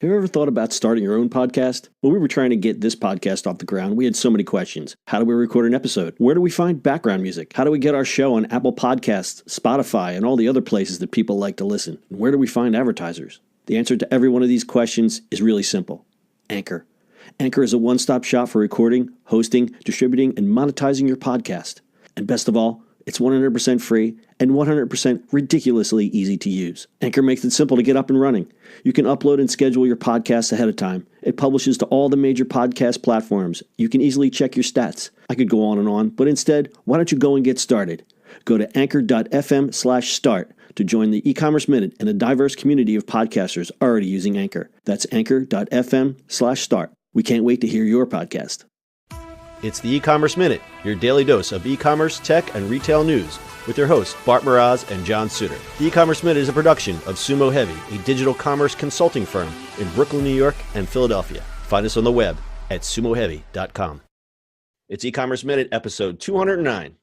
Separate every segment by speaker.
Speaker 1: Have you ever thought about starting your own podcast? When we were trying to get this podcast off the ground, we had so many questions. How do we record an episode? Where do we find background music? How do we get our show on Apple Podcasts, Spotify, and all the other places that people like to listen? And where do we find advertisers? The answer to every one of these questions is really simple. Anchor. Anchor is a one-stop shop for recording, hosting, distributing, and monetizing your podcast. And best of all, it's 100% free and 100% ridiculously easy to use. Anchor makes it simple to get up and running. You can upload and schedule your podcasts ahead of time. It publishes to all the major podcast platforms. You can easily check your stats. I could go on, but instead, why don't you go and get started? Go to anchor.fm/start to join the e-commerce minute and a diverse community of podcasters already using Anchor. That's anchor.fm/start. We can't wait to hear your podcast.
Speaker 2: It's the E-commerce Minute, your daily dose of e-commerce, tech, and retail news with your hosts Bart Mraz and John Suter. The E-commerce Minute is a production of Sumo Heavy, a digital commerce consulting firm in Brooklyn, New York, and Philadelphia. Find us on the web at sumoheavy.com. It's E-commerce Minute, episode 209.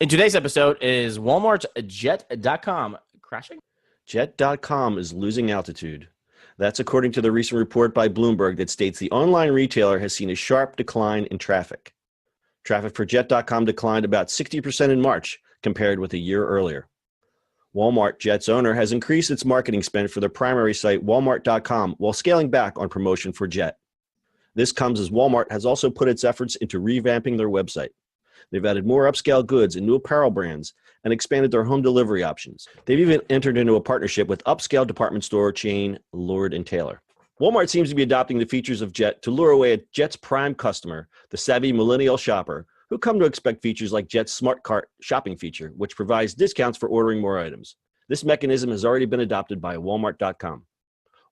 Speaker 3: In today's episode is Walmart's Jet.com crashing?
Speaker 2: Jet.com is losing altitude. That's according to the recent report by Bloomberg that states the online retailer has seen a sharp decline in traffic. Traffic for Jet.com declined about 60% in March compared with a year earlier. Walmart, Jet's owner, has increased its marketing spend for their primary site, Walmart.com, while scaling back on promotion for Jet. This comes as Walmart has also put its efforts into revamping their website. They've added more upscale goods and new apparel brands and expanded their home delivery options. They've even entered into a partnership with upscale department store chain Lord & Taylor. Walmart seems to be adopting the features of Jet to lure away Jet's prime customer, the savvy millennial shopper, who come to expect features like Jet's Smart Cart shopping feature, which provides discounts for ordering more items. This mechanism has already been adopted by Walmart.com.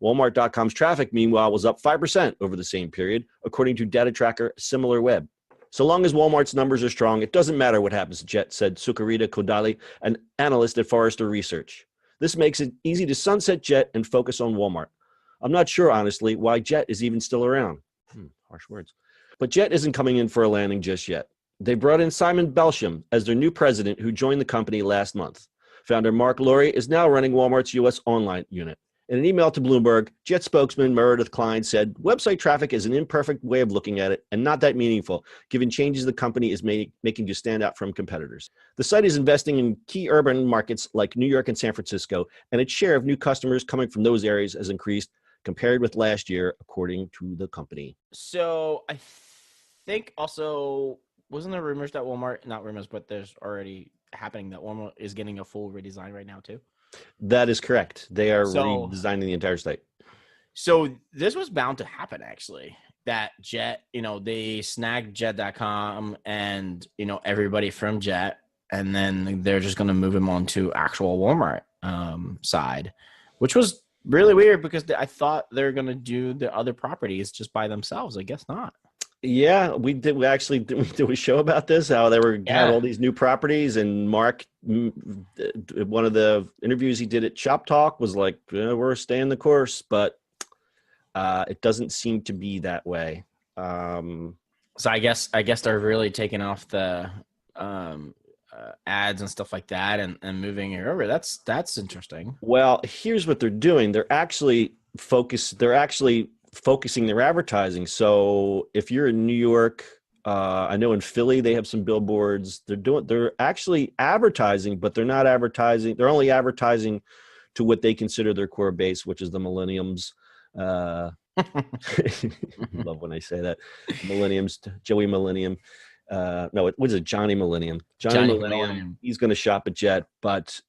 Speaker 2: Walmart.com's traffic, meanwhile, was up 5% over the same period, according to data tracker SimilarWeb. So long as Walmart's numbers are strong, it doesn't matter what happens to Jet, said Sucharita Kodali, an analyst at Forrester Research. This makes it easy to sunset Jet and focus on Walmart. I'm not sure, honestly, why Jet is even still around. Harsh words. But Jet isn't coming in for a landing just yet. They brought in Simon Belsham as their new president, who joined the company last month. Founder Mark Laurie is now running Walmart's U.S. online unit. In an email to Bloomberg, Jet spokesman Meredith Klein said, "Website traffic is an imperfect way of looking at it and not that meaningful, given changes the company is making to stand out from competitors. The site is investing in key urban markets like New York and San Francisco, and its share of new customers coming from those areas has increased compared with last year, according to the company."
Speaker 3: So I think also, wasn't there rumors that Walmart, not rumors, but there's already happening that Walmart is getting a full redesign right now too?
Speaker 2: That is correct. They are redesigning the entire site.
Speaker 3: So this was bound to happen, actually, that Jet, they snagged Jet.com and, everybody from Jet, and then they're just going to move them on to actual Walmart side, which was really weird because I thought they're going to do the other properties just by themselves. I guess not.
Speaker 2: Yeah, we did. We actually did we show about this, how they were had all these new properties, and Mark, one of the interviews he did at Shop Talk was like, we're staying the course, but it doesn't seem to be that way.
Speaker 3: So I guess they're really taking off the ads and stuff like that and moving it over. That's interesting.
Speaker 2: Well, here's what they're doing. They're actually focusing their advertising. So if you're in New York, I know in Philly they have some billboards. They're actually advertising, but they're not advertising. They're only advertising to what they consider their core base, which is the millenniums. Love when I say that. Millenniums, Joey Millennium. No, what is it? Johnny Millennium. Johnny Millennium. He's going to shop at Jet, but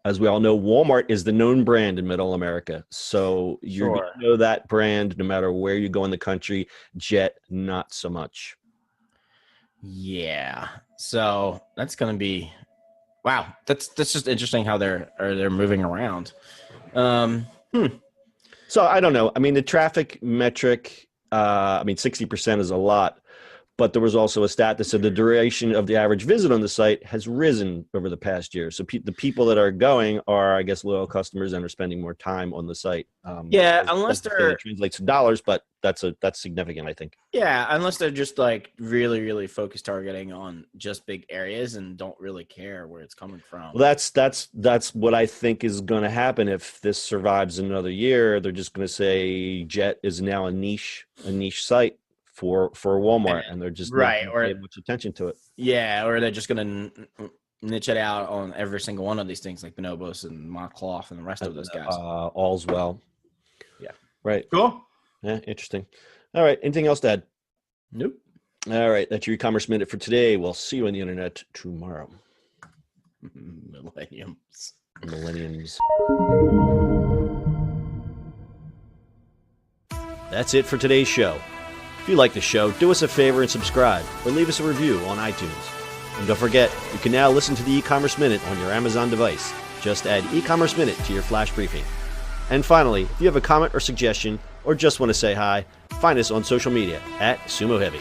Speaker 2: as we all know, Walmart is the known brand in Middle America. So you're going to know that brand no matter where you go in the country. Jet, not so much.
Speaker 3: Yeah. So that's going to be, wow. That's just interesting how they're moving around.
Speaker 2: So I don't know. I mean, the traffic metric, 60% is a lot, But there was also a stat that said the duration of the average visit on the site has risen over the past year. So the people that are going are, I guess, loyal customers and are spending more time on the site.
Speaker 3: Yeah, unless
Speaker 2: it translates to dollars, but that's significant, I think.
Speaker 3: Yeah, unless they're just like really, really focused targeting on just big areas and don't really care where it's coming from.
Speaker 2: Well, that's what I think is going to happen if this survives another year. They're just going to say Jet is now a niche site for Walmart, and they're just
Speaker 3: right
Speaker 2: not
Speaker 3: or
Speaker 2: paying much attention to it.
Speaker 3: Yeah, or they're just gonna niche it out on every single one of these things, like Bonobos and Mockcloth and the rest of those guys.
Speaker 2: All's well.
Speaker 3: Yeah.
Speaker 2: Right.
Speaker 3: Cool.
Speaker 2: Yeah. Interesting. All right. Anything else, Dad?
Speaker 3: Nope.
Speaker 2: All right. That's your e-commerce minute for today. We'll see you on the internet tomorrow.
Speaker 3: Millenniums.
Speaker 2: That's it for today's show. If you like the show, do us a favor and subscribe or leave us a review on iTunes. And don't forget, you can now listen to the e-commerce minute on your Amazon device. Just add e-commerce minute to your flash briefing. And finally, if you have a comment or suggestion or just want to say hi, find us on social media @Sumo Heavy.